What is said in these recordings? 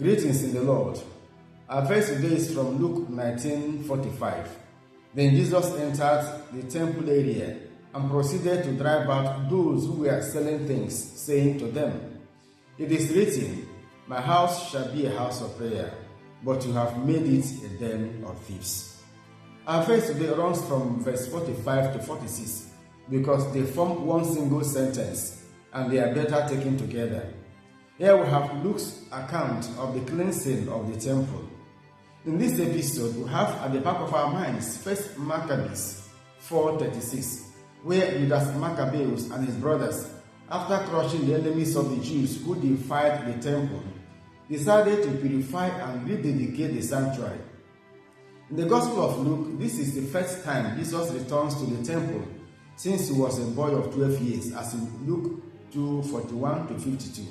Greetings in the Lord. Our verse today is from Luke 19:45. Then Jesus entered the temple area and proceeded to drive out those who were selling things, saying to them, "It is written, my house shall be a house of prayer, but you have made it a den of thieves." Our verse today runs from verse 45 to 46 because they form one single sentence and they are better taken together. Here we have Luke's account of the cleansing of the temple. In this episode, we have at the back of our minds 1 Maccabees 4:36, where Judas Maccabeus and his brothers, after crushing the enemies of the Jews who defied the temple, decided to purify and rededicate the sanctuary. In the Gospel of Luke, this is the first time Jesus returns to the temple since he was a boy of 12 years, as in Luke 2:41 to 52.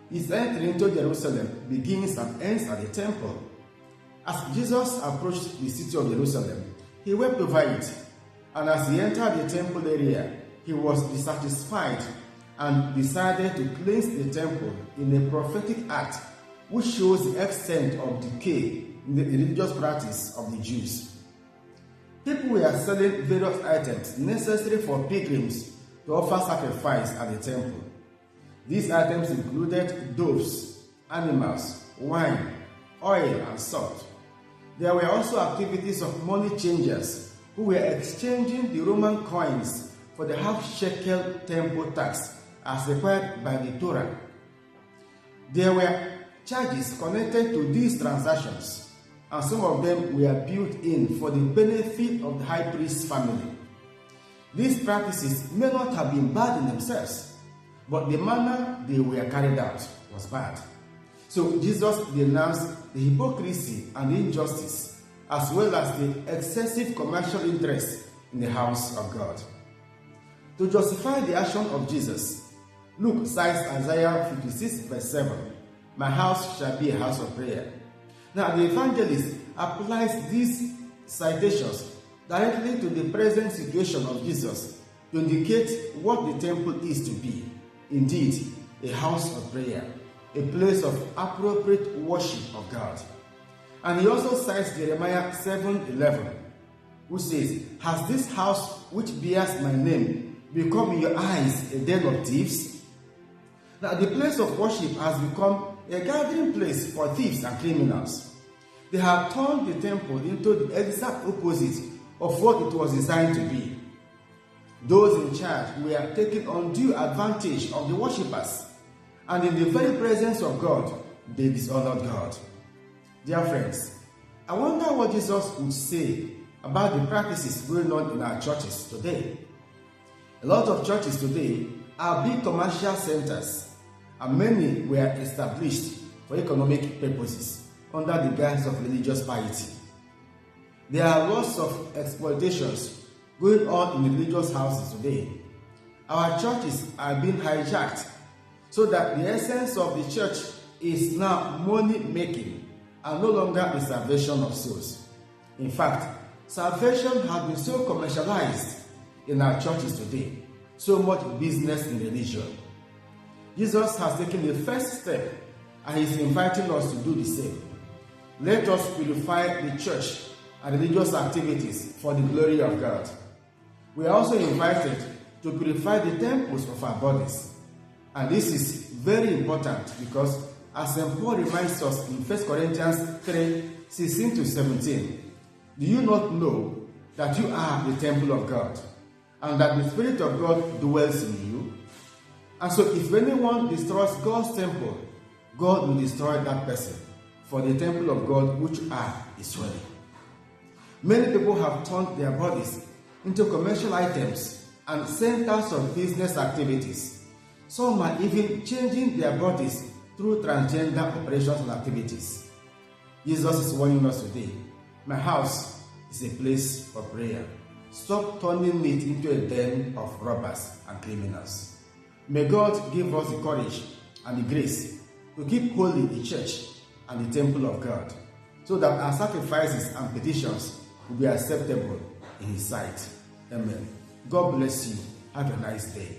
His entry into Jerusalem begins and ends at the temple. As Jesus approached the city of Jerusalem, he wept over it, and as he entered the temple area, he was dissatisfied and decided to cleanse the temple in a prophetic act which shows the extent of decay in the religious practice of the Jews. People were selling various items necessary for pilgrims to offer sacrifice at the temple. These items included doves, animals, wine, oil, and salt. There were also activities of money changers who were exchanging the Roman coins for the half-shekel temple tax as required by the Torah. There were charges connected to these transactions, and some of them were built in for the benefit of the high priest's family. These practices may not have been bad in themselves, but the manner they were carried out was bad. So Jesus denounced the hypocrisy and injustice, as well as the excessive commercial interest in the house of God. To justify the action of Jesus, Luke cites Isaiah 56 verse 7, "My house shall be a house of prayer." Now the evangelist applies these citations directly to the present situation of Jesus to indicate what the temple is to be. Indeed, a house of prayer, a place of appropriate worship of God. And he also cites Jeremiah 7:11, who says, "Has this house which bears my name become in your eyes a den of thieves?" Now the place of worship has become a gathering place for thieves and criminals. They have turned the temple into the exact opposite of what it was designed to be. Those in charge were taking undue advantage of the worshippers, and in the very presence of God, they dishonored God. Dear friends, I wonder what Jesus would say about the practices going on in our churches today. A lot of churches today are big commercial centers, and many were established for economic purposes under the guise of religious piety. There are lots of exploitations going on in religious houses today. Our churches are being hijacked so that the essence of the church is now money making and no longer the salvation of souls. In fact, salvation has been so commercialized in our churches today, so much business in religion. Jesus has taken the first step and is inviting us to do the same. Let us purify the church and religious activities for the glory of God. We are also invited to purify the temples of our bodies. And this is very important because, as St. Paul reminds us in 1 Corinthians 3:16 to 17, "Do you not know that you are the temple of God, and that the Spirit of God dwells in you? And so if anyone destroys God's temple, God will destroy that person, for the temple of God which you are is holy." Many people have turned their bodies into commercial items and centers of business activities. Some are even changing their bodies through transgender operations and activities. Jesus is warning us today, "My house is a place for prayer." Stop turning it into a den of robbers and criminals. May God give us the courage and the grace to keep holy the church and the temple of God, so that our sacrifices and petitions will be acceptable in His sight. Amen. God bless you. Have a nice day.